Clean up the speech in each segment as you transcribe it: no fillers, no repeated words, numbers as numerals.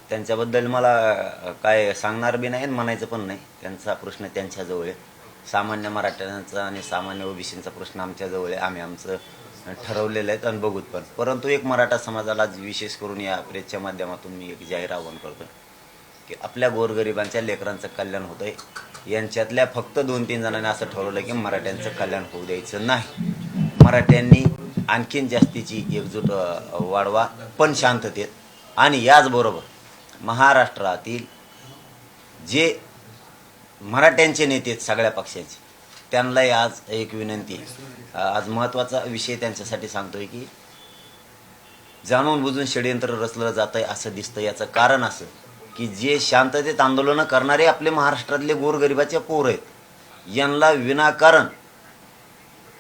त्यांच्याबद्दल मला काय सांगणार बी नाही आणि म्हणायचं पण नाही. त्यांचा प्रश्न त्यांच्याजवळ आहे. सामान्य मराठ्यांचा आणि सामान्य ओबीसींचा प्रश्न आमच्याजवळ आहे. आम्ही आमचं ठरवलेलं आहे आणि बघूत पण. परंतु एक मराठा समाजाला विशेष करून या प्रेसच्या माध्यमातून मी एक जाहीर आवाहन करतो की आपल्या गोरगरिबांच्या लेकरांचं कल्याण होतं आहे. यांच्यातल्या फक्त 2-3 जणांनी असं ठरवलं की मराठ्यांचं कल्याण होऊ द्यायचं नाही. मराठ्यांनी आणखीन जास्तीची एकजूट वाढवा, पण शांततेत. आणि याचबरोबर महाराष्ट्रातील जे मराठ्यांचे नेते आहेत सगळ्या पक्षांचे, त्यांनाही आज एक विनंती आहे. आज महत्त्वाचा विषय त्यांच्यासाठी सांगतोय की जाणून बुजून षडयंत्र रचलं जात आहे असं दिसतं. याचं कारण असं की जे शांततेत आंदोलनं करणारे आपले महाराष्ट्रातले गोरगरिबाचे पोर आहेत, यांना विनाकारण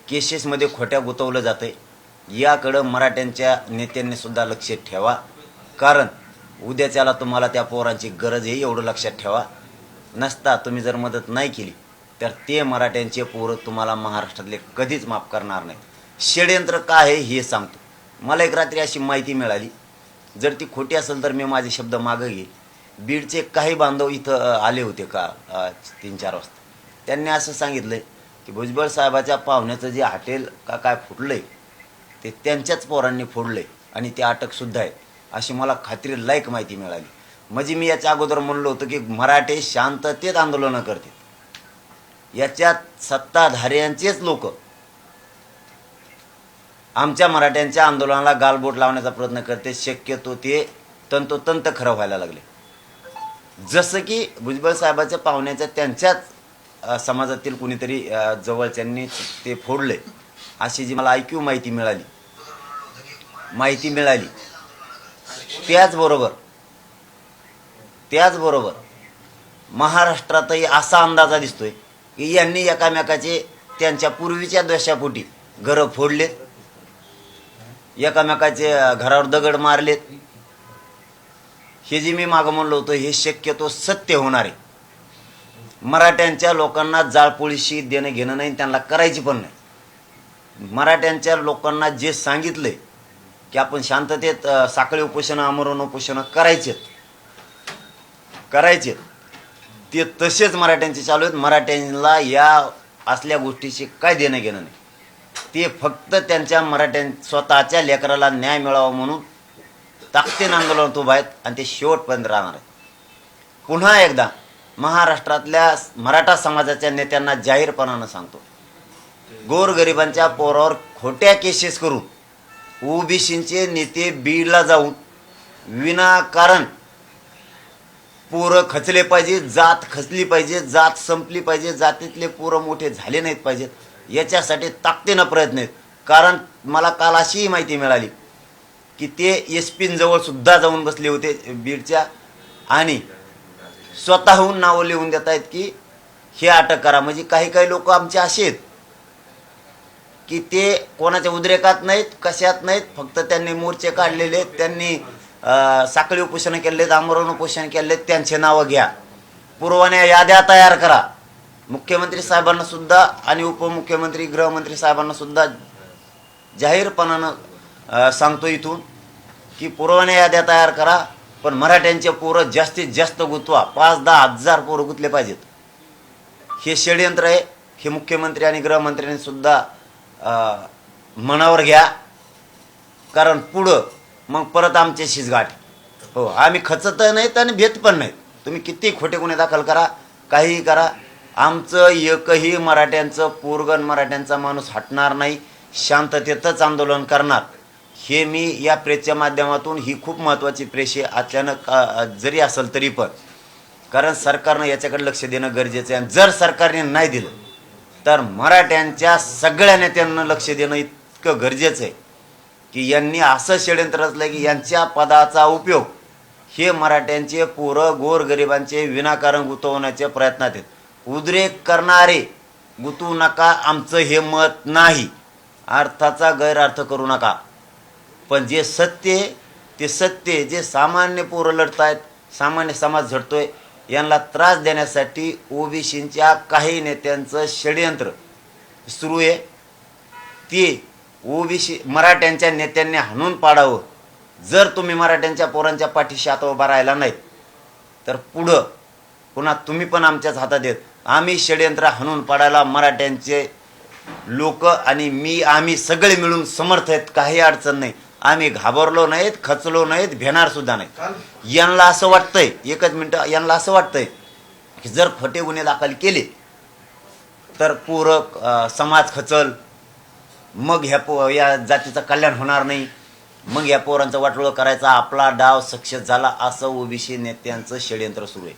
केसेसमध्ये खोट्या गुंतवलं जातं आहे. याकडं मराठ्यांच्या नेत्यांनी सुद्धा लक्ष ठेवा. कारण उद्याच्याला तुम्हाला त्या पोरांची गरज आहे, एवढं लक्षात ठेवा. नसता तुम्ही जर मदत नाही केली तर ते मराठ्यांचे पोरं तुम्हाला महाराष्ट्रातले कधीच माफ करणार नाहीत. षडयंत्र काय आहे हे सांगतो. मला एक रात्री अशी माहिती मिळाली, जर ती खोटी असेल तर मी माझे शब्द मागं घे. बीडचे काही बांधव इथं आले होते का 3-4 वाजता. त्यांनी असं सांगितलं की भुजबळ साहेबाच्या पाहुण्याचं जे हॉटेल का काय फुटलंय ते त्यांच्याच पोरांनी फोडलंय आणि ते अटकसुद्धा आहेत, अशी मला खात्रीलायक माहिती मिळाली. म्हणजे मी याच्या अगोदर म्हणलो होतं की मराठे शांततेत आंदोलनं करतात. याच्यात सत्ताधाऱ्यांचेच लोक आमच्या मराठ्यांच्या आंदोलनाला गालबोट लावण्याचा प्रयत्न करते. शक्यतो ते तंतोतंत खरं व्हायला लागले. जसं की भुजबळ साहेबाच्या पाहुण्याच्या त्यांच्याच समाजातील कुणीतरी जवळच्यांनी ते फोडले, अशी जी मला ऐक्यू माहिती मिळाली. त्याचबरोबर महाराष्ट्रातही असा अंदाजा दिसतोय की यांनी एकामेकाचे त्यांच्या पूर्वीच्या दशापोटी घरं फोडलेत, एकामेकाचे घरावर दगड मारलेत. हे जे मी मागं म्हणलो होतो हे शक्यतो सत्य होणार आहे. मराठ्यांच्या लोकांना जाळपोळीशी देणं घेणं नाही, त्यांना करायची पण नाही. मराठ्यांच्या लोकांना जे सांगितलंय की आपण शांततेत साखळी उपोषणं, आमरण उपोषणं करायचे ते तसेच मराठ्यांचे चालू आहेत. मराठ्यांना या असल्या गोष्टीशी काय देणं घेणं नाही. ते फक्त त्यांच्या स्वतःच्या लेकराला न्याय मिळावा म्हणून ताकदीनं आंदोलनात उभा आहेत आणि ते शेवटपर्यंत राहणार आहेत. पुन्हा एकदा महाराष्ट्रातल्या मराठा समाजाच्या नेत्यांना जाहीरपणानं सांगतो, गोरगरिबांच्या पोरावर खोट्या केसेस करून ओबीसींचे नेते बीडला जाऊन विनाकारण पोरं खचले पाहिजे, जात खचली पाहिजे, जात संपली पाहिजे, जातीतले पोरं मोठे झाले नाहीत पाहिजेत, याच्यासाठी ताकदीनं प्रयत्न आहेत. कारण मला काल अशीही माहिती मिळाली की ते एसपींजवळ सुद्धा जाऊन बसले होते बीडच्या आणि स्वतःहून नावं लिहून देत आहेत की हे अटक करा. म्हणजे काही लोक आमचे असे आहेत की ते कोणाच्या उद्रेकात नाहीत, कशात नाहीत, फक्त त्यांनी मोर्चे काढलेले आहेत, त्यांनी साखळी उपोषण केलेत, आमरण उपोषण केलेत, त्यांचे नावं घ्या, पुरवण्या याद्या तयार करा. मुख्यमंत्री साहेबांना सुद्धा आणि उपमुख्यमंत्री गृहमंत्री साहेबांना सुद्धा जाहीरपणानं सांगतो इथून की पुरवण्या याद्या तयार करा, पण मराठ्यांचे पोरं जास्तीत जास्त गुंतवा, 5-10 हजार पोरं गुंतले पाहिजेत. हे षडयंत्र आहे. हे मुख्यमंत्री आणि गृहमंत्र्यांनी सुद्धा मनावर घ्या. कारण पुढं मग परत आमच्याशीच गाठ. हो, आम्ही खचत नाहीत आणि भेट पण नाहीत. तुम्ही किती खोटे गुन्हे दाखल करा, काहीही करा, आमचं एकही मराठ्यांचं पोरगण, मराठ्यांचा माणूस हटणार नाही, शांततेतच आंदोलन करणार. हे मी या प्रेसच्या माध्यमातून, ही खूप महत्त्वाची प्रेस आहे अचानक जरी असेल तरी पण, कारण सरकारनं याच्याकडे लक्ष देणं गरजेचं आहे. आणि जर सरकारने नाही दिलं तर मराठ्यांच्या सगळ्या नेत्यांना लक्ष देणं इतकं गरजेचं आहे की यांनी असं षडयंत्र रचलं की यांच्या पदाचा उपयोग हे मराठ्यांचे पोरं गोरगरिबांचे विनाकारण गुंतवण्याच्या प्रयत्नात आहेत. उद्रेक करणारे गुंतवू नका, आमचं हे मत नाही. अर्थाचा गैरअर्थ करू नका, पण जे सत्य ते सत्य, जे सामान्य पोरं लढतायत, सामान्य समाज झडतोय, यांना त्रास देण्यासाठी ओबीसींच्या काही नेत्यांचं षडयंत्र सुरू आहे. ते ओबीसी मराठ्यांच्या नेत्यांनी हाणून पाडावं. जर तुम्ही मराठ्यांच्या पोरांच्या पाठीशी आता उभा राहिला नाहीत तर पुढं पुन्हा तुम्ही पण आमच्याच हातात येत. आम्ही षडयंत्र हाणून पाडायला मराठ्यांचे लोक आणि आम्ही सगळे मिळून समर्थ आहेत. काही अडचण नाही. आम्ही घाबरलो नाहीत, खचलो नाहीत, भेणार सुद्धा नाही. यांना असं वाटतंय, एकच मिनिट, यांना असं वाटतंय की जर फटे गुन्हे दाखल केले तर पूरक समाज खचल, मग या जातीचं कल्याण होणार नाही, मग या पोरांचं वाटोळं करायचा आपला डाव सक्सेस झाला, असं ओबीसी नेत्यांचं षडयंत्र सुरू आहे.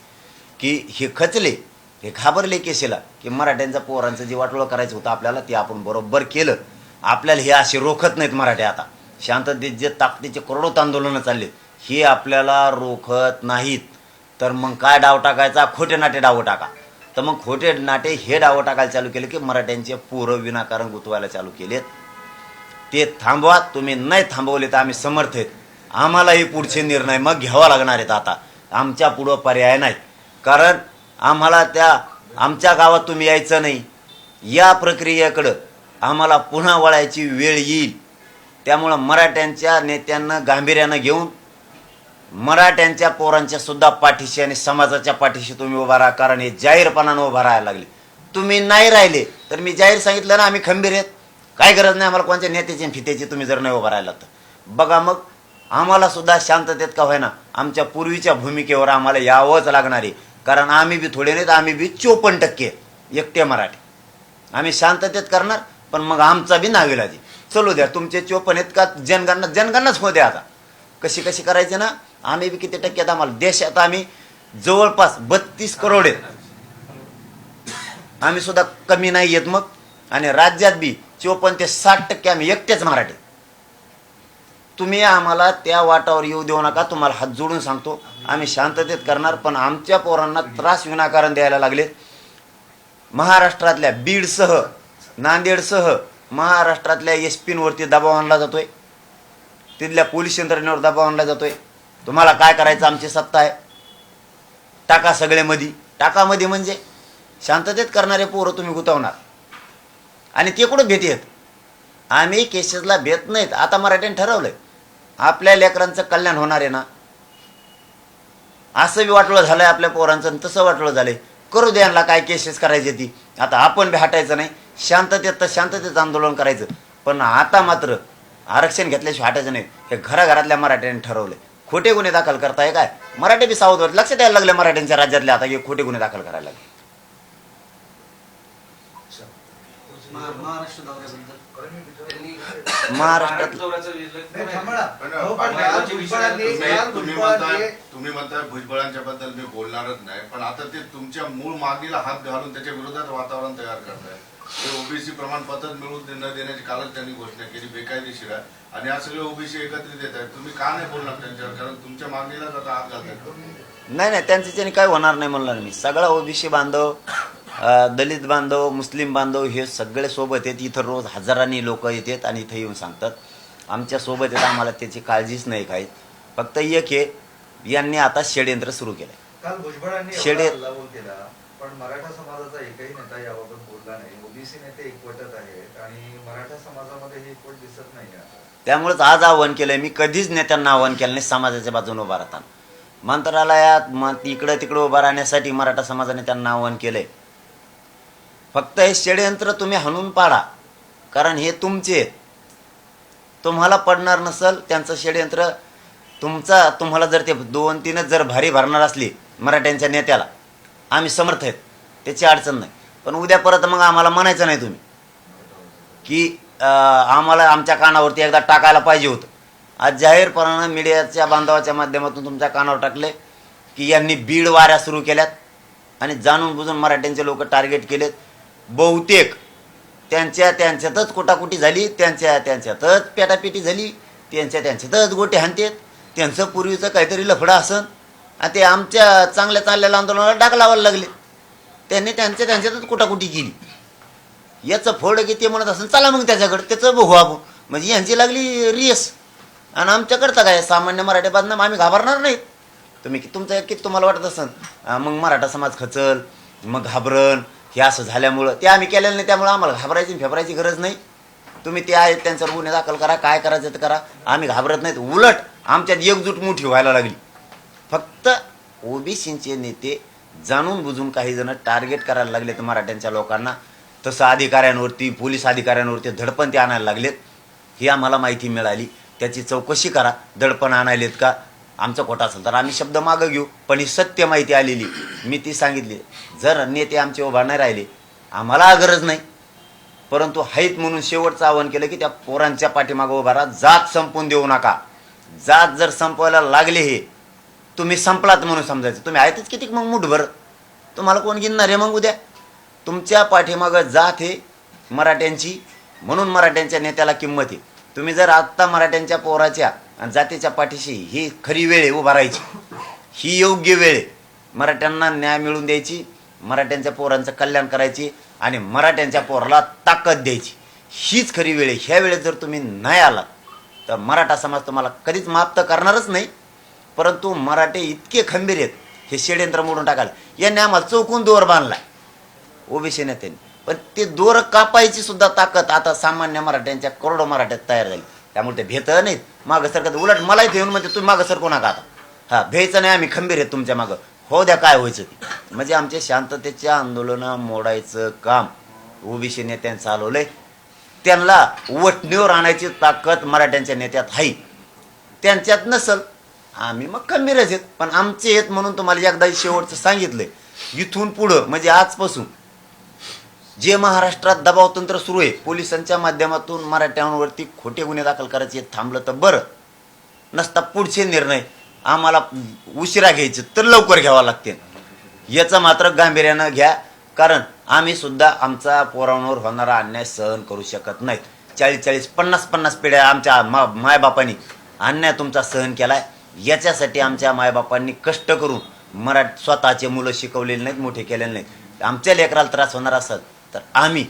की हे खचले, हे घाबरले केसेला की मराठ्यांच्या पोरांचं जे वाटोळं करायचं होतं आपल्याला ते आपण बरोबर केलं. आपल्याला हे असे रोखत नाहीत मराठे. आता शांततेत जे ताकदीचे करोडो आंदोलनं चालले हे आपल्याला रोखत नाहीत. तर मग काय डाव टाकायचा? खोटे नाटे डाव टाका. तर मग खोटे नाटे हे डाव टाकायला चालू केले की मराठ्यांचे पोरं विनाकारण गुतवायला चालू केलेत. ते थांबवा. तुम्ही नाही थांबवले तर आम्ही समर्थ आहेत. आम्हालाही पुढचे निर्णय मग घ्यावा लागणार आहेत. आता आमच्या पुढं पर्याय नाही. कारण आम्हाला आमच्या गावात तुम्ही यायचं नाही. या प्रक्रियेकडं आम्हाला पुन्हा वळायची वेळ येईल. त्यामुळं मराठ्यांच्या नेत्यांना गांभीर्यानं घेऊन मराठ्यांच्या पोरांच्या सुद्धा पाठीशी आणि समाजाच्या पाठीशी तुम्ही उभा राहा. कारण हे जाहीरपणानं उभा राहायला लागले. तुम्ही नाही राहिले तर मी जाहीर सांगितलं ना, आम्ही खंबीर आहेत. काय गरज नाही आम्हाला कोणत्या नेत्याची आणि फित्याची. तुम्ही जर नाही उभा राहिला तर बघा मग आम्हाला सुद्धा शांततेत का होईना आमच्या पूर्वीच्या भूमिकेवर आम्हाला यावंच लागणार आहे. कारण आम्ही बी थोडे नाहीत, आम्ही बी 54% एकटे मराठी. आम्ही शांततेत करणार, पण मग आमचा बी नाविलाजी. चलू द्या, तुमचे 54 आहेत का जनगणनाच होऊ द्या. आता कशी कशी करायची ना, आम्ही बी किती टक्क्यात आम्हाला देशात आम्ही जवळपास 32 करोड आहेत. आम्ही सुद्धा कमी नाही येत मग. आणि राज्यात बी 54 ते 60% आम्ही एकटेच मराठी. तुम्ही आम्हाला त्या वाटावर येऊ देऊ नका. तुम्हाला हात जोडून सांगतो, आम्ही शांततेत करणार, पण आमच्या पोरांना त्रास विनाकारण द्यायला लागले. महाराष्ट्रातल्या बीडसह नांदेडसह महाराष्ट्रातल्या एसपींवरती दबाव आणला जातोय. तिथल्या पोलीस यंत्रणेवर दबाव आणला जातोय. तुम्हाला काय करायचं, आमची सत्ता आहे, टाका सगळे मधी. टाका मध्ये म्हणजे शांततेत करणारे पोरं तुम्ही गुतवणार. आणि ते कुठं भेट येत? आम्ही केसेसला भेट नाहीत. आता मराठ्यांनी ठरवलंय आपल्या लेकरांचं कल्याण होणार आहे ना. असं बी वाटलं झालंय आपल्या पोरांचं आणि तसं वाटलं झालंय. करू द्या काय केसेस करायची ती. आता आपण बी हटायचं नाही. शांततेत आंदोलन करायचं. पण आता मात्र आरक्षण घेतल्याशिवाय हटायचं नाही. हे घराघरातल्या मराठ्यांनी ठरवलंय. खोटे गुन्हे दाखल करताय काय? मराठी बी सावध होत. लक्षात यायला लागले मराठ्यांच्या राज्यातल्या आता हे खोटे गुन्हे दाखल करायला लागले. महाराष्ट्रात तुम्ही म्हणताय भुजबळांच्या बद्दल मी बोलणारच नाही, पण आता ते तुमच्या मूळ मागणीला हात घालून त्याच्या विरोधात वातावरण तयार करताय. ते ओबीसी प्रमाणपत्र मिळवून न देण्याची कालच त्यांनी घोषणा केली, बेकायदेशीर आहे. आणि हा सगळे ओबीसी एकत्रित येत आहेत. तुम्ही का नाही बोलणार त्यांच्यावर? कारण तुमच्या मागणीलाच आता हात घालताय. नाही, त्यांच्याने काय होणार नाही म्हणलं मी. सगळा ओबीसी बांधव, दलित बांधव, मुस्लिम बांधव हे सगळे सोबत आहेत. इथं रोज हजारांनी लोक येतात आणि इथं येऊन सांगतात आमच्या सोबत आहेत. आम्हाला त्याची काळजीच नाही काही. फक्त एक हे यांनी आता षडयंत्र सुरू केलंय. काल भुजबळांनी हल्लाबोल केला, पण मराठा समाजाचा एकही नेता याबाबत बोलला नाही. ओबीसी नेते एकवटत आहेत आणि मराठा समाजामध्ये हे एकवट दिसत नाही. त्यामुळेच आज आव्हान केलंय मी. कधीच नेत्यांना आव्हान केलं नाही समाजाच्या बाजूने उभा राहताना. मंत्रालयात इकडं तिकडं उभा राहण्यासाठी मराठा समाजाने त्यांना आव्हान केलंय. फक्त हे षडयंत्र तुम्ही हाणून पाडा. कारण हे तुमचे, तुम्हाला पडणार नसल त्यांचं षडयंत्र. तुम्हाला जर ते 2-3च जर भारी भरणार असली मराठ्यांच्या नेत्याला, आम्ही समर्थ आहेत, त्याची अडचण नाही. पण उद्या परत मग आम्हाला म्हणायचं नाही तुम्ही की आम्हाला आमच्या कानावरती एकदा टाकायला पाहिजे होतं. आज जाहीरपणानं मीडियाच्या बांधवाच्या माध्यमातून तुमच्या कानावर टाकले की यांनी बीड वाऱ्या सुरू केल्यात आणि जाणून बुजून मराठ्यांचे लोक टार्गेट केलेत. बहुतेक त्यांच्यातच कुटाकुटी झाली, त्यांच्यातच पेटापेटी झाली, त्यांच्यातच गोटे हाणतेत. त्यांचं पूर्वीचं काहीतरी लफडं असन आणि ते आमच्या चांगल्या चाललेल्या आंदोलनाला डाग लावायला लागले. त्यांनी त्यांच्यातच कुटाकुटी केली. याचं फोड की ते म्हणत असेल चला मग त्याच्याकडे, त्याचं बघू आपण. म्हणजे यांची लागली रियस. आणि आमच्याकडचं काय सामान्य मराठी बांधणं आम्ही घाबरणार नाहीत. तुमचं तुम्हाला वाटत असेल मग मराठा समाज खचल, मग घाबरण, हे असं झाल्यामुळं ते आम्ही केलेलं नाही. त्यामुळे आम्हाला घाबरायची फेबरायची गरज नाही. तुम्ही ते आहेत त्यांच्यावर गुन्हे दाखल करा, काय करायचं ते करा. आम्ही घाबरत नाहीत. उलट आमच्यात एकजूट मोठी व्हायला लागली. फक्त ओबीसीचे नेते जाणून बुजून काही जण टार्गेट करायला लागलेत मराठ्यांच्या लोकांना. तसं अधिकाऱ्यांवरती, पोलीस अधिकाऱ्यांवरती दडपण ते आणायला लागलेत. ही आम्हाला माहिती मिळाली. त्याची चौकशी करा. दडपण आणायलेत का? आमचं खोटं असेल तर आम्ही शब्द मागं घेऊ. पण ही सत्य माहिती आलेली मी ती सांगितली. जर नेते आमचे उभा नाही राहिले, आम्हाला गरज नाही, परंतु हाईत म्हणून शेवटचं आवाहन केलं की त्या पोरांच्या पाठीमागं उभा राहा. जात संपवून देऊ नका. जात जर संपवायला लागले हे तुम्ही संपलात म्हणून समजायचं. तुम्ही आहेतच किती मग मुठभर, तुम्हाला कोण गिनणार आहे मग उद्या? तुमच्या पाठीमागं जात हे मराठ्यांची, म्हणून मराठ्यांच्या नेत्याला किंमत आहे. तुम्ही जर आत्ता मराठ्यांच्या पोराच्या आणि जातीच्या पाठीशी, ही खरी वेळ आहे उभा राहायची, ही योग्य वेळ आहे. मराठ्यांना न्याय मिळवून द्यायची, मराठ्यांच्या पोरांचं कल्याण करायची आणि मराठ्यांच्या पोराला ताकद द्यायची, हीच खरी वेळ आहे. ह्या वेळेत जर तुम्ही नाही आलात तर मराठा समाज तुम्हाला कधीच माफ तर करणारच नाही. परंतु मराठे इतके खंबीर आहेत हे षड्यंत्र मोडून टाकायला. यांनी आम्हाला चौकून दोर बांधलाय ओबीसी नेत्यांनी, पण ते दोर कापायची सुद्धा ताकद आता सामान्य मराठ्यांच्या करोडो मराठ्यात तयार झाली. त्यामुळे ते भेट नाहीत, मागं सरकत. उलट मला इथे येऊन म्हणजे तुम्ही मागं सरकू नका आता. हा, भ्यायचं नाही, आम्ही खंबीर आहेत तुमच्या मागं. हो द्या, काय व्हायचं ते. म्हणजे आमचे शांततेच्या आंदोलनं मोडायचं काम ओबीसी नेत्यांनी चालवलंय. त्यांना वटणीवर आणायची ताकद मराठ्यांच्या नेत्यात आहे. त्यांच्यात नसल, आम्ही मग खंबीरच आहेत. पण आमचे आहेत म्हणून तुम्हाला एकदा शेवटचं सांगितलंय. इथून पुढं म्हणजे आजपासून जे महाराष्ट्रात दबाव तंत्र सुरू आहे, पोलिसांच्या माध्यमातून मराठ्यांवरती खोटे गुन्हे दाखल करायचे थांबलं तर बरं. नसता पुढचे निर्णय आम्हाला उशिरा घ्यायचे तर लवकर घ्यावा लागते. याचं मात्र गांभीर्यानं घ्या, कारण आम्ही सुद्धा आमचा पोरांवर होणारा अन्याय सहन करू शकत नाहीत. 40-40, 50-50 पिढ्या आमच्या मायबापांनी अन्याय तुमचा सहन केलाय. याच्यासाठी आमच्या मायबापांनी कष्ट करून स्वतःचे मुलं शिकवलेले नाहीत, मोठे केलेले नाहीत. आमच्या लेकराला त्रास होणार असत तर आम्ही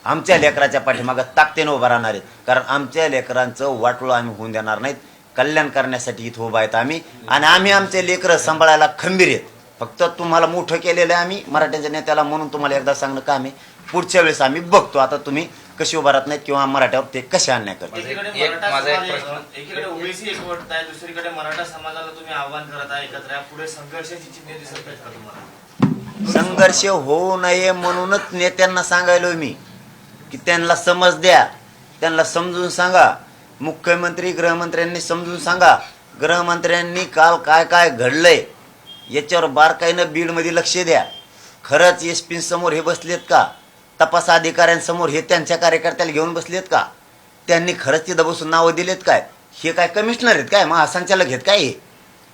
आमच्या लेकराच्या पाठीमागं ताकदीनं उभा राहणार आहेत. कारण आमच्या लेकरांचं वाटोळं आम्ही होऊन देणार नाहीत. कल्याण करण्यासाठी इथं उभा आहेत आम्ही, आणि आम्ही आमचे लेकरं सांभाळायला खंबीर आहेत. फक्त तुम्हाला मोठं केलेलं आहे आम्ही मराठ्यांच्या नेत्याला, म्हणून तुम्हाला एकदा सांगणं का आम्ही पुढच्या वेळेस आम्ही बघतो आता तुम्ही कशी उभा राहत नाहीत किंवा मराठ्यावर ते कसे अन्याय करतात. एकीकडे ओबीसी एकवटत आहे, दुसरीकडे मराठा समाजाला तुम्ही आव्हान करत आहे एकत्र. पुढे संघर्षाची चिन्हे दिसत आहेत का तुम्हाला? संघर्ष होऊ नये म्हणूनच नेत्यांना सांगायलो मी की त्यांना समज द्या, त्यांना समजून सांगा. मुख्यमंत्री, गृहमंत्र्यांनी समजून सांगा. गृहमंत्र्यांनी काल काय काय घडलंय याच्यावर बारकाईनं बीडमध्ये लक्ष द्या. खरंच एसपी समोर हे बसलेत का? तपास अधिकाऱ्यांसमोर हे त्यांच्या कार्यकर्त्याला घेऊन बसलेत का? त्यांनी खरंच तिथं बसून नावं दिलेत काय? हे काय कमिशनर आहेत काय? महासंचालक आहेत काय?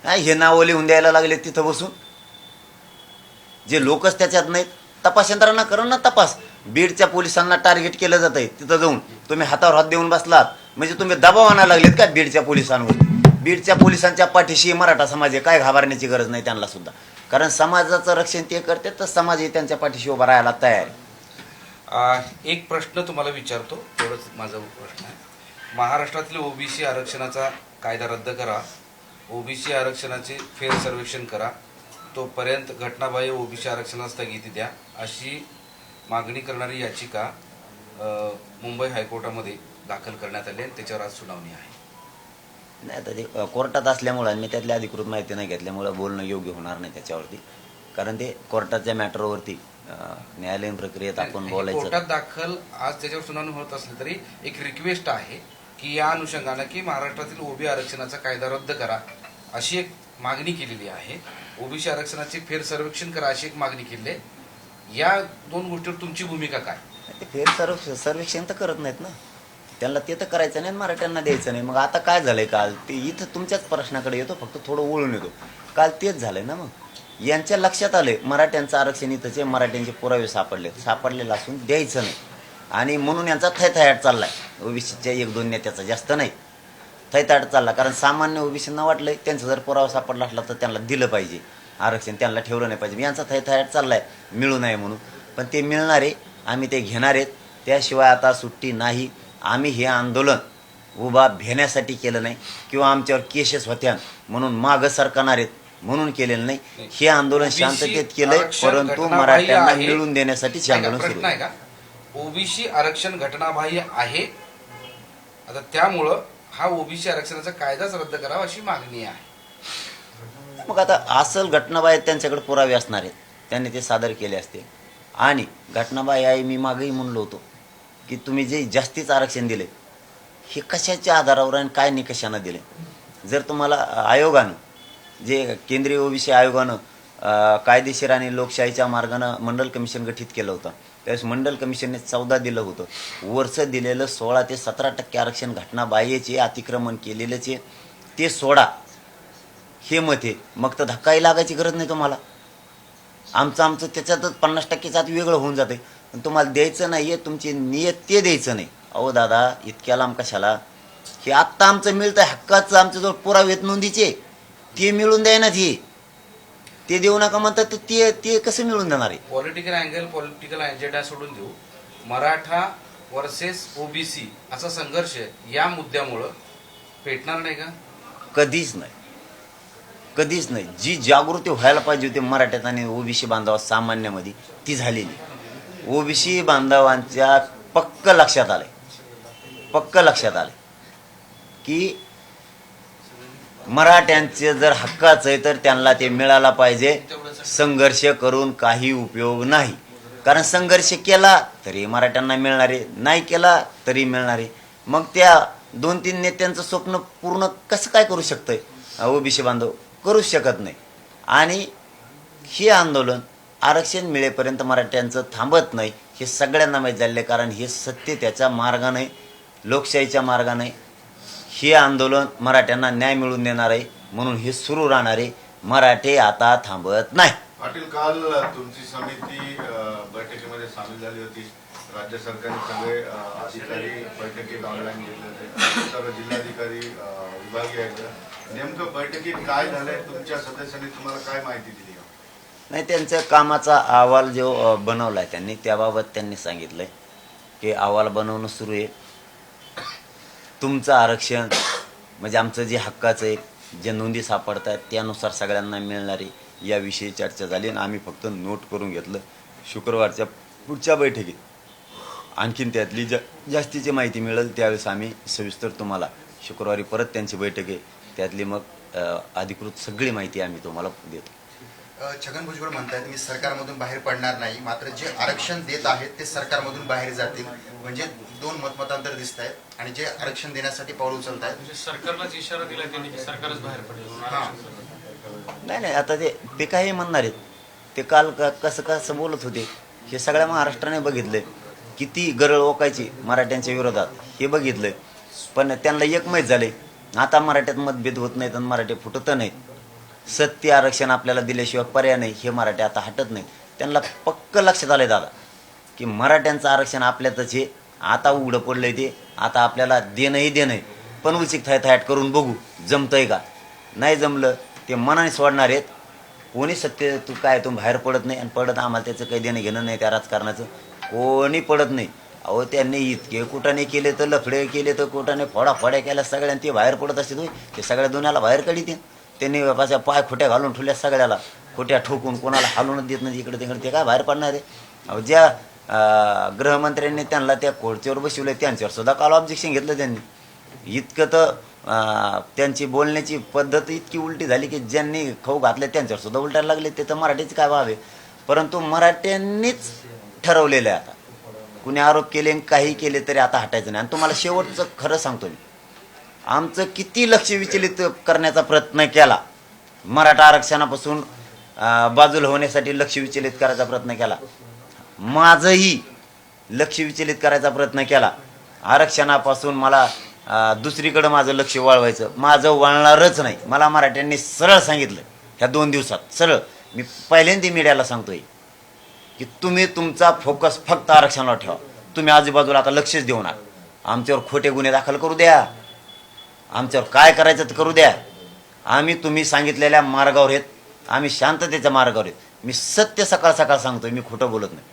हे नावं लिहून द्यायला लागलेत तिथं बसून. जे लोकच त्याच्यात नाहीत. तपास यंत्रणा करा ना तपास. बीडच्या पोलिसांना टार्गेट केलं जात आहे. तिथं जाऊन तुम्ही हातावर हात देऊन बसलात म्हणजे तुम्ही दबाव आणायला लागलेत का बीडच्या पोलिसांवर? बीडच्या पोलिसांच्या पाठीशी मराठा समाज आहे, काय घाबरण्याची गरज नाही त्यांना सुद्धा. कारण समाजाचं रक्षण ते करते तर समाजही त्यांच्या पाठीशी उभा राहायला तयार आहे. एक प्रश्न तुम्हाला विचारतो, तेवढंच माझा प्रश्न आहे. महाराष्ट्रातील ओबीसी आरक्षणाचा कायदा रद्द करा, ओबीसी आरक्षणाचे फेर सर्वेक्षण करा, तोपर्यंत घटनाबाह्य ओबीसी आरक्षणाला स्थगिती द्या, अशी मागणी करणारी याचिका मुंबई हायकोर्टामध्ये दाखल करण्यात आली आणि त्याच्यावर आज सुनावणी आहे. नाही, आता ते कोर्टात असल्यामुळं मी त्यातली अधिकृत माहिती नाही घेतल्यामुळं बोलणं योग्य होणार नाही त्याच्यावरती. कारण ते कोर्टाच्या मॅटरवरती न्यायालयीन प्रक्रियेत आपण बोलायचं. कोर्टात दाखल आज त्याच्यावर सुनावणी होत असली तरी एक रिक्वेस्ट आहे की या अनुषंगानं की महाराष्ट्रातील ओबी आरक्षणाचा कायदा रद्द करा अशी एक मागणी केलेली आहे. ओबीसी आरक्षणाचे फेर सर्वेक्षण करा अशी एक मागणी केली आहे. या दोन गोष्टीवर तुमची भूमिका काय? ते फेर सर्वेक्षण तर करत नाहीत ना, त्यांना ते तर करायचं नाही, मराठ्यांना द्यायचं नाही. मग आता काय झालंय काल ते इथं तुमच्याच प्रश्नाकडे येतो, फक्त थोडं वळून येतो. काल तेच झालंय ना, मग यांच्या लक्षात आलंय मराठ्यांचं आरक्षण इथंचे, मराठ्यांचे पुरावे सापडलेलं असून द्यायचं नाही. आणि म्हणून यांचा थैथयाट चाललाय ओबीसीच्या 1-2 नेत्याचा, जास्त नाही, थैथयाट चालला. कारण सामान्य ओबीसींना वाटलंय त्यांचा जर पुरावा सापडला असला तर त्यांना दिलं पाहिजे आरक्षण, त्यांना ठेवलं नाही पाहिजे. यांचा थैथयाट चाललाय मिळू नये म्हणून. पण ते मिळणार आहे, आम्ही ते घेणार आहेत. त्याशिवाय आता सुट्टी नाही. आम्ही हे आंदोलन उभा भेण्यासाठी केलं नाही किंवा आमच्यावर केसेस होत्या म्हणून मागं सरकणार आहेत म्हणून केलेलं नाही. हे आंदोलन शांततेत केलंय, परंतु मराठ्यांना मिळवून देण्यासाठी हे आंदोलन सुरू आहे. ओबीसी आरक्षण घटनाबाह्य आहे. आता त्यामुळं हा ओबीसी आरक्षणाचा कायदाच रद्द करावा अशी मागणी आहे. मग आता असल घटनाबाह्य त्यांच्याकडे पुरावे असणार आहेत, त्यांनी ते सादर केले असते. आणि घटनाबाह्य आहे मी मागेही म्हणलो होतो की तुम्ही जे जास्तीचं आरक्षण दिले हे कशाच्या आधारावर आणि काय निकषानं दिले. जर तुम्हाला आयोगानं जे केंद्रीय ओबीसी आयोगानं कायदेशीर आणि लोकशाहीच्या मार्गानं मंडल कमिशन गठीत केलं होतं, त्यावेळेस मंडल कमिशनने 14 दिलं होतं. वरचं दिलेलं 16 ते 17% आरक्षण घटनाबाह्यचे अतिक्रमण केलेलंचे ते सोडा हे मत आहे. मग तर धक्काही लागायची गरज नाही तुम्हाला. आमचं त्याच्यातच 50%चं आत वेगळं होऊन जाते. पण तुम्हाला द्यायचं नाही आहे, तुमची नियत ते द्यायचं नाही. अहो दादा इतक्या लांब कशाला? हे आत्ता आमचं मिळतं हक्काचं, आमच्याजवळ पुरावे आहेत नोंदीचे, ते मिळून द्याय ना. ते देऊ नका म्हणतात तर ते कसं मिळून देणार आहे? पॉलिटिकल अजेंडा सोडून देऊ. मराठा वर्सेस ओबीसी असा संघर्ष या मुद्द्यामुळं पेटणार नाही का? कधीच नाही, कधीच नाही. जी जागृती व्हायला पाहिजे होती मराठ्यात आणि ओबीसी बांधवा सामान्यामध्ये ती झालेली. ओबीसी बांधवांच्या पक्क लक्षात आलंय की मराठ्यांचे जर हक्काचं आहे तर त्यांना ते मिळायला पाहिजे. संघर्ष करून काही उपयोग नाही. कारण संघर्ष केला तरी मराठ्यांना मिळणार आहे, नाही केला तरी मिळणार आहे. मग त्या 2-3 नेत्यांचं स्वप्न पूर्ण कसं काय करू शकतंय ओबीसी बांधव? करूच शकत नाही. आणि हे आंदोलन आरक्षण मिळेपर्यंत मराठ्यांचं थांबत नाही हे सगळ्यांना माहीत झालेलं आहे. कारण हे सत्य त्याच्या मार्गाने, लोकशाहीच्या मार्गाने हे आंदोलन मराठ्यांना न्याय मिळवून देणार आहे. म्हणून हे सुरू राहणार आहे. मराठे आता थांबत नाही. पाटील, काल तुमची समिती बैठकीमध्ये सामील झाली होती. राज्य सरकारने सगळे अधिकारी बैठकीत ऑनलाईन घेतले होते, सर्व जिल्हाधिकारी विभागीय आयुक्त. नेमकं बैठकीत काय झालंय? तुमच्या सदस्यांनी तुम्हाला काय माहिती दिली? नाही, त्यांच्या कामाचा अहवाल जो बनवला आहे त्यांनी, त्याबाबत त्यांनी सांगितलं आहे की अहवाल बनवणं सुरू आहे. तुमचं आरक्षण म्हणजे आमचं जे हक्काचं आहे, जे नोंदी सापडतात त्यानुसार सगळ्यांना मिळणारी याविषयी चर्चा झाली. आणि आम्ही फक्त नोट करून घेतलं. शुक्रवारच्या पुढच्या बैठकीत आणखीन त्यातली जास्तीची माहिती मिळेल त्यावेळेस आम्ही सविस्तर तुम्हाला, शुक्रवारी परत त्यांची बैठक आहे, त्यातली मग अधिकृत सगळी माहिती आम्ही तुम्हाला देतो. छगन भुजबळ म्हणतात मी सरकारमधून बाहेर पडणार नाही, मात्र जे आरक्षण देत आहेत ते सरकारमधून बाहेर जातील. म्हणजे 2 मतमतांतर दिसत आहेत आणि जे आरक्षण देण्यासाठी पाऊल उचलत आहेत म्हणजे सरकारलाच इशारा दिला त्यांनी की सरकारच बाहेर पडेल. नाही, आता ते काही म्हणणार आहेत. ते काल कसं बोलत होते हे सगळ्या महाराष्ट्राने बघितलंय. किती गरळ ओकायची मराठ्यांच्या विरोधात हे बघितलंय. पण त्यांना एक माहीत झालंय, आता मराठ्यात मतभेद होत नाहीत आणि मराठे फुटत नाहीत. सत्य आरक्षण आपल्याला दिल्याशिवाय पर्याय नाही हे मराठे आता हटत नाहीत. त्यांना पक्क लक्षात आलंय दादा की मराठ्यांचं आरक्षण आपल्यातच आहे. आता उघडं पडलंय ते. आता आपल्याला देणं. पण उचित थायथाट करून बघू जमतंय का. नाही जमलं ते मनाने सोडणार आहेत. कोणी सत्य तू बाहेर पडत नाही. आणि पडत आम्हाला त्याचं काही देणं घेणं नाही. त्या राजकारणाचं कोणी पडत नाही. अहो त्यांनी इतके कुटाने केले तर, लफडे केले तर, कुटाने फोड्या केल्या सगळ्यांनी. ते बाहेर पडत असते ते सगळ्या दुनियाला बाहेर काढीत. त्यांनी पाय खोट्या घालून ठेवल्या सगळ्याला, खोट्या ठोकून कोणाला हालूनच देत नाही इकडे तिकडे. ते काय बाहेर पडणार आहे? अहो ज्या गृहमंत्र्यांनी त्यांना त्या खुर्चीवर बसवलं त्यांच्यावर सुद्धा काल ऑब्जेक्शन घेतलं त्यांनी. इतकं तर त्यांची बोलण्याची पद्धत इतकी उलटी झाली की ज्यांनी खाऊ घातले त्यांच्यावर सुद्धा उलटायला लागले. ते तर मराठीच काय व्हावे. परंतु मराठ्यांनीच ठरवलेलं आहे आता. कुणी आरोप केले काही केले तरी आता हटायचं नाही. आणि तुम्हाला शेवटचं खरं सांगतो मी, आमचं किती लक्ष विचलित करण्याचा प्रयत्न केला, मराठा आरक्षणापासून बाजूला होण्यासाठी लक्ष विचलित करायचा प्रयत्न केला. माझंही लक्ष विचलित करायचा प्रयत्न केला. आरक्षणापासून मला दुसरीकडं माझं लक्ष वळवायचं, माझं वळणारच नाही. मला मराठ्यांनी सरळ सांगितलं ह्या 2 दिवसात, सरळ. मी पहिल्यांदा मीडियाला सांगतोय की तुम्ही तुमचा फोकस फक्त आरक्षणावर ठेवा. तुम्ही आजूबाजूला आता लक्षच देऊ नका. आमच्यावर खोटे गुन्हे दाखल करू द्या, आमच्यावर काय करायचं तर करू द्या. आम्ही तुम्ही सांगितलेल्या मार्गावर आहेत. आम्ही शांततेच्या मार्गावर आहेत. मी सत्य सकाळ सकाळ सांगतोय, मी खोटं बोलत नाही.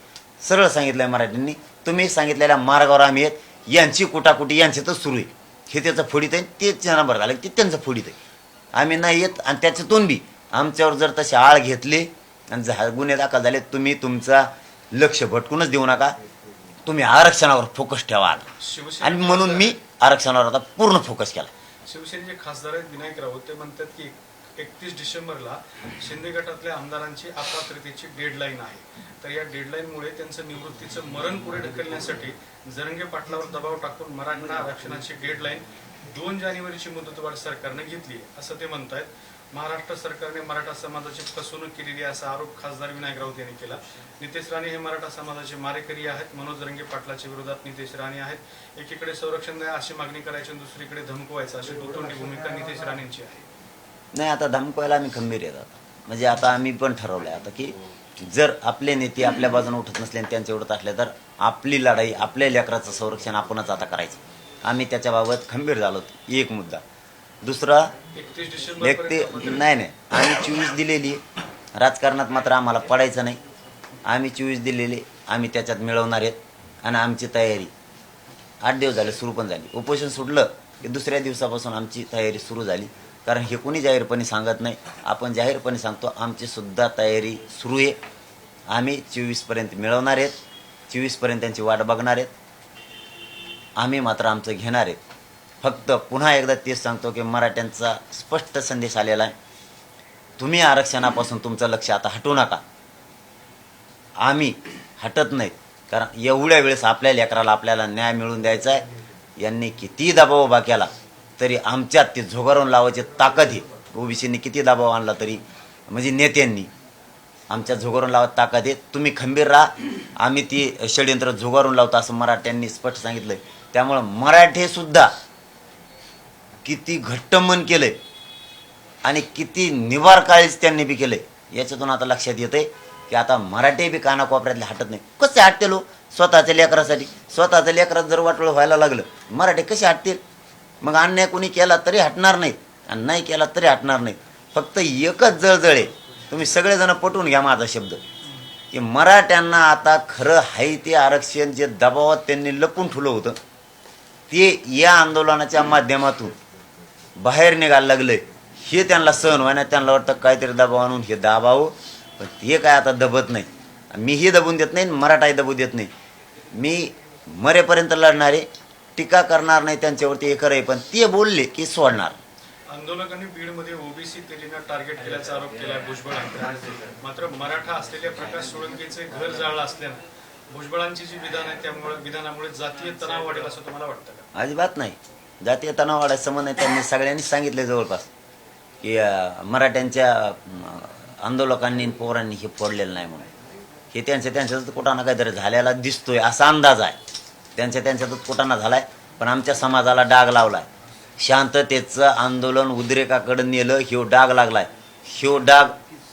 सरळ सांगितलंय मराठ्यांनी, तुम्ही सांगितलेल्या मार्गावर आम्ही आहेत. यांची कुटाकुटी यांच्यातच सुरू आहे. हे त्याचं फोडीत आहे, तेच नंबर झालं ते त्यांचं फोडीत आहे. आम्ही नाही येत. आणि त्याच्यातून बी आमच्यावर जर तसे आळ घेतले आणि गुन्हे दाखल झाले, तुम्ही तुमचा लक्ष भटकूनच देऊ नका. तुम्ही आरक्षणावर फोकस ठेवा. आणि म्हणून मी आरक्षणावर आता पूर्ण फोकस केला. शिवसेनेचे खासदार आहेत विनायक राऊत, ते म्हणतात की 31 डिसेंबरला शिंदे गटातल्या आमदारांची अपात्रतेची डेडलाईन आहे. तर या डेडलाईनमुळे त्यांचं निवृत्तीचं मरण पुढे ढकलण्यासाठी जरंगे पाटलावर दबाव टाकून मराठा आरक्षणाची डेडलाईन 2 जानेवारीची मुदतवाढ सरकारने घेतली आहे असं ते म्हणतायत. महाराष्ट्र सरकारने मराठा समाजाची फसवणूक केलेली आहे असा आरोप खासदार विनायक राऊत यांनी केला. नितेश राणे हे मराठा समाजाचे मारेकरी आहेत. मनोज जरंगे पाटलाच्या विरोधात नितेश राणे आहेत. एकीकडे संरक्षण द्या अशी मागणी करायची आणि दुसरीकडे धमकवायचं अशी दुतोंडी भूमिका नितेश राणेंची आहे. नाही, आता धमकवायला आम्ही खंबीर येतात. म्हणजे आता आम्ही पण ठरवलंय आता की जर आपले नेते आपल्या बाजूने उठत नसले आणि त्यांचे उठत असले तर आपली लढाई, आपल्या लेकराचं संरक्षण आपणच आता करायचं. आम्ही त्याच्याबाबत खंबीर झालो. एक मुद्दा. दुसरा, 31 डिसेंबर नाही आम्ही 24 दिलेली, राजकारणात मात्र आम्हाला पडायचं नाही. आम्ही 24 दिलेले, आम्ही त्याच्यात मिळवणार आहेत. आणि आमची तयारी 8 दिवस झाले सुरू पण झाली. उपोषण सुटलं की दुसऱ्या दिवसापासून आमची तयारी सुरू झाली. कारण हे कोणी जाहीरपणे सांगत नाही, आपण जाहीरपणे सांगतो. आमची सुद्धा तयारी सुरू आहे. आम्ही 24पर्यंत मिळवणार आहेत. 24पर्यंत त्यांची वाट बघणार आहेत. आम्ही मात्र आमचं घेणार आहेत. फक्त पुन्हा एकदा तेच सांगतो की मराठ्यांचा स्पष्ट संदेश आलेला आहे. तुम्ही आरक्षणापासून तुमचं लक्ष आता हटवू नका. आम्ही हटत नाहीत. कारण एवढ्या वेळेस आपल्या लेकराला आपल्याला न्याय मिळवून द्यायचा आहे. यांनी किती दबाव उभा केला तरी आमच्यात ते झुगारून लावायची ताकद आहे. ओबीसीने किती दबाव आणला तरी, म्हणजे नेत्यांनी आमच्या झुगारून लावत ताकद आहे. तुम्ही खंबीर राहा. आम्ही ती षडयंत्र झुगारून लावतो असं मराठ्यांनी स्पष्ट सांगितलंय. त्यामुळं मराठे सुद्धा किती घट्ट मन केलंय आणि किती निवार काळीच त्यांनी बी केलंय याच्यातून आता लक्षात येतंय की आता मराठे बी कानाकोपऱ्यातले हटत नाही. कसे हटतील हो स्वतःच्या लेकरासाठी? स्वतःच्या लेकरात जर वाटोळं व्हायला लागलं मराठे कसे हटतील? मग अन्याय कोणी केला तरी हटणार नाहीत आणि नाही केला तरी हटणार नाहीत. फक्त एकच जळजळे, तुम्ही सगळेजण पटवून घ्या माझा शब्द, की मराठ्यांना आता खरं आहे ते आरक्षण जे दबावात त्यांनी लपून ठेवलं होतं ते या आंदोलनाच्या माध्यमातून बाहेर निघायला लागलंय. हे त्यांना सहन व्हायला, त्यांना वाटतं काहीतरी दबाव आणून हे दाबावं. पण हे काय आता दबत नाही. मीही दबून देत नाही, मराठाही दबू देत नाही. मी मरेपर्यंत लढणारे, टीका करणार नाही त्यांच्यावरती, हे खरं आहे. पण ते बोलले की सोडणार. आंदोलकांनी बीडमध्ये ओबीसी तेलीनं टार्गेट केल्याचा आरोप केलाय भुजबळांनी. मात्र मराठा असलेल्या प्रकाश सोळंकेचे घर जाळलं असल्यानं भुजबळांची जी विधान आहे त्यामुळे विधानामुळे जातीय तणाव वाढेल असं तुम्हाला वाटतं का? अजिबात नाही. जातीय तणाव वाढायचा संबंध नाही. त्यांनी सगळ्यांनीच सांगितले जवळपास की मराठ्यांच्या आंदोलकांनी पोरांनी हे फोडलेलं नाही म्हणून. हे त्यांच्यातच कुठं ना काहीतरी झालेला दिसतोय असा अंदाज आहे. त्यांच्यातच कुठं ना झालाय. पण आमच्या समाजाला डाग लावलाय. शांततेचं आंदोलन उद्रेकाकडे नेलं, ह्यो डाग लागलाय. ह्यो डाग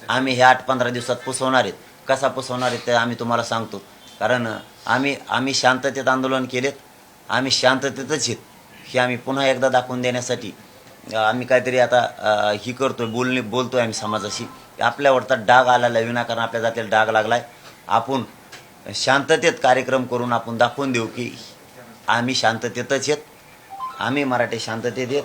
आम्ही हे 8-15 दिवसात पुसवणार आहेत. कसा पुसवणार आहेत ते आम्ही तुम्हाला सांगतो. कारण आम्ही शांततेत आंदोलन केलेत, आम्ही शांततेतच आहेत हे आम्ही पुन्हा एकदा दाखवून देण्यासाठी आम्ही काहीतरी आता ही करतोय, बोलतोय आम्ही समाजाशी. आपल्यावरचा डाग आलेला आहे, विनाकारण आपल्या जातीला डाग लागलाय. आपण शांततेत कार्यक्रम करून आपण दाखवून देऊ की आम्ही शांततेतच आहेत, आम्ही मराठी शांततेत आहेत.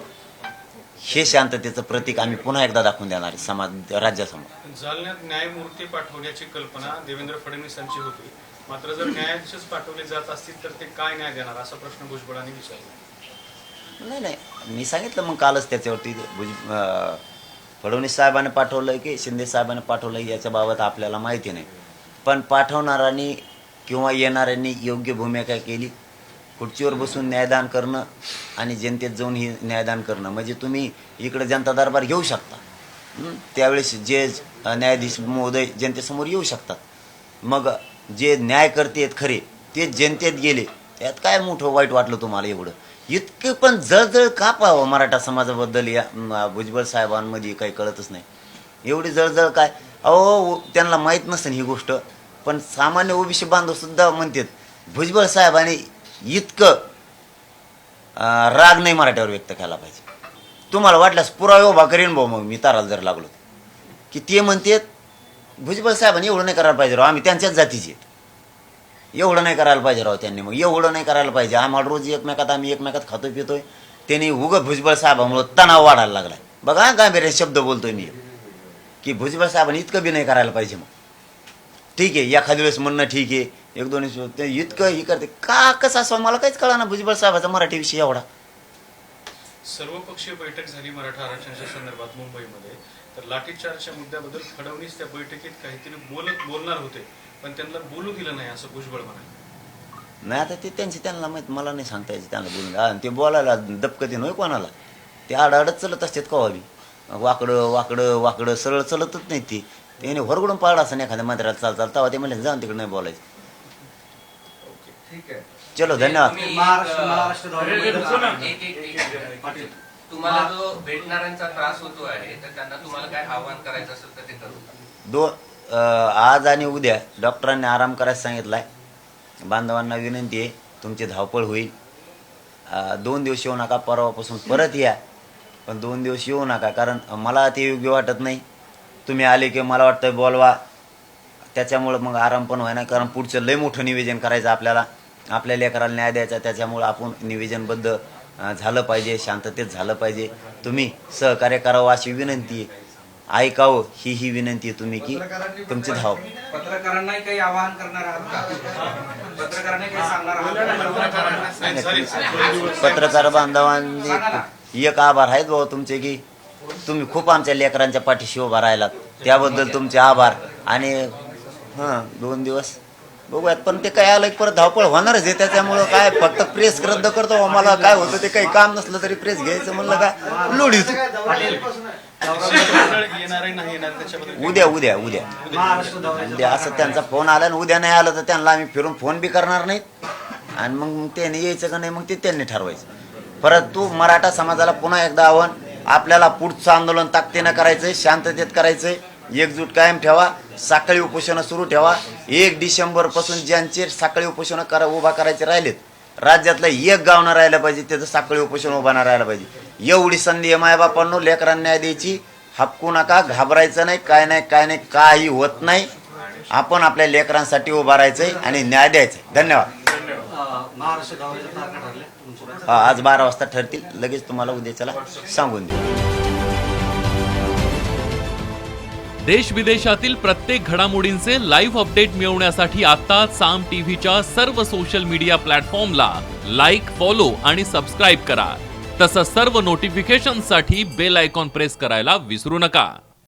हे शांततेचं प्रतीक आम्ही पुन्हा एकदा दाखवून देणार समाज राज्यासमोर. जालन्यात न्यायमूर्ती पाठवण्याची कल्पना देवेंद्र फडणवीसांची होती. मात्र जर न्यायाधीशच पाठवले जात असतील तर ते काय न्याय देणार असा प्रश्न भुजबळांनी विचारला. नाही, मी सांगितलं मग कालच त्याच्यावरती. फडणवीस साहेबांनी पाठवलं की शिंदे साहेबांनी पाठवलं याच्या बाबत आपल्याला माहिती नाही. पण पाठवणाऱ्यांनी किंवा येणाऱ्यांनी योग्य भूमिका केली. खुर्चीवर बसून न्यायदान करणं आणि जनतेत जाऊन हे न्यायदान करणं, म्हणजे तुम्ही इकडे जनता दरबार घेऊ शकता. त्यावेळेस जे न्यायाधीश महोदय जनतेसमोर येऊ शकतात. मग जे न्याय करतेत खरे ते जनतेत गेले. त्यात काय मोठं वाईट वाटलं तुम्हाला एवढं? इतके पण जळजळ का पाहावं मराठा समाजाबद्दल या भुजबळ साहेबांमध्ये काही कळतच नाही. एवढी जळजळ काय? अहो त्यांना माहीत नसेल ही गोष्ट. पण सामान्य ओबीसी बांधव सुद्धा म्हणतात भुजबळ साहेबांनी इतकं राग नाही मराठ्यावर व्यक्त केला पाहिजे. तुम्हाला वाटल्यास पुरावे उभा करीन भाऊ मग मी ताराला जर लागलो की ते म्हणतात भुजबळ साहेबांनी एवढं नाही करायला पाहिजे राव, आम्ही त्यांच्याच जातीचे आहेत. एवढं नाही करायला पाहिजे राव त्यांनी. मग एवढं नाही करायला पाहिजे. आम्हाला रोज आम्ही एकमेकात खातो पितोय. त्यांनी उगं भुजबळ साहेबांमुळे तणाव वाढायला लागलाय. बघा गांभीर्य शब्द बोलतोय मी की भुजबळ साहेबांनी इतकं बी नाही करायला पाहिजे. मग ठीक आहे, एखाद्या वेळेस म्हणणं ठीक आहे, 1-2 इतकं हे करते का कसं असं मला काहीच कळा ना भुजबळ साहेबाचा मराठी विषय एवढा. सर्वपक्षीय बैठक झाली मराठा आरक्षणाच्या संदर्भात मुंबईमध्ये, तर लाठीचार्जच्या मुद्द्याबद्दल फडणवीस त्या बैठकीत काहीतरी बोलणार होते, पण त्यांना बोलू दिलं नाही असं भुजबळ म्हणाले. नाही आता ते त्यांना माहित, मला नाही सांगता यायचं त्यांना बोलून. आणि ते बोलायला दपकती नव्हे कोणाला, ते आडाआडच चलत असतात कवाबी, वाकडं वाकडं वाकडं सरळ चलतच नाही ते. त्याने हरगडून पाडा असं एखाद्या मंत्र्याला चालतात तेव्हा ते म्हणले जाऊन तिकडे नाही बोलायचं. ठीक आहे. चलो धन्यवाद. तुम्हाला जो भेटणाऱ्यांचा त्रास होतो आहे तर त्यांना तुम्हाला काय आव्हान करायचं असेल तर ते करू. आज आणि उद्या डॉक्टरांनी आराम करायला सांगितलाय. बांधवांना विनंती आहे, तुमची धावपळ होईल. 2 दिवस येऊ नका, परवापासून परत या, पण 2 दिवस येऊ नका, कारण मला ते योग्य वाटत नाही. तुम्ही आले की मला वाटतं बोलवा, त्याच्यामुळं मग आराम पण व्हायना, कारण पुढचं लय मोठं निवेदन करायचं आपल्याला, आपल्या लेकराला न्याय द्यायचा. त्याच्यामुळं आपण निवेदनबद्ध झालं पाहिजे, शांततेत झालं पाहिजे. तुम्ही सहकार्य करावं अशी विनंती आहे. ऐकावं ही विनंती आहे तुम्ही, की तुमची धाव. पत्रकारांनाही काही आवाहन करणार आहात का? पत्रकारांनी काही सांगणार आहात? पत्रकार बांधवांनी एक आभार आहेत बाबा तुमचे, की तुम्ही खूप आमच्या लेकरांच्या पाठीशी उभा राहिलात, त्याबद्दल तुमचे आभार. आणि 2 दिवस बघूयात, पण ते काय आलं की परत धावपळ होणारच आहे. त्याच्यामुळं काय फक्त प्रेस रद्द करतो, मला काय होतं ते काही काम नसलं तरी प्रेस घ्यायचं म्हणलं का लोढीच. येणार नाही येणार त्याच्याबद्दल उद्या असं त्यांचा फोन आला आणि उद्या नाही आलं तर त्यांना आम्ही फिरून फोन बी करणार नाहीत. आणि मग त्याने यायचं का नाही मग ते त्यांनी ठरवायचं. परंतु मराठा समाजाला पुन्हा एकदा आव्हान, आपल्याला पुढचं आंदोलन ताकदीनं करायचंय, शांततेत करायचंय. एकजूट कायम ठेवा, साखळी उपोषणं सुरू ठेवा. 1 डिसेंबर पासून ज्यांचे साखळी उपोषणं उभा करायचे राहिलेत, राज्यातलं एक गाव न राहिलं पाहिजे त्याचं साखळी उपोषण उभा न राहिलं पाहिजे. एवढी संधी आहे मायबापांनो, लेकरांना न्याय द्यायची. हपकू नका, घाबरायचं नाही, काय नाही, काही होत नाही. आपण आपल्या लेकरांसाठी उभा राहायचंय आणि न्याय द्यायचंय. धन्यवाद. आज 12 वाजता ठरतील, लगेच तुम्हाला उद्याच्याला सांगून देऊ. देश विदेशातील प्रत्येक घडामोडींचे लाईव्ह अपडेट मिळवण्यासाठी आता साम टीव्हीच्या सर्व सोशल मीडिया प्लॅटफॉर्मला लाईक, फॉलो आणि सबस्क्राईब करा. तसंच सर्व नोटिफिकेशनसाठी बेल आयकॉन प्रेस करायला विसरू नका.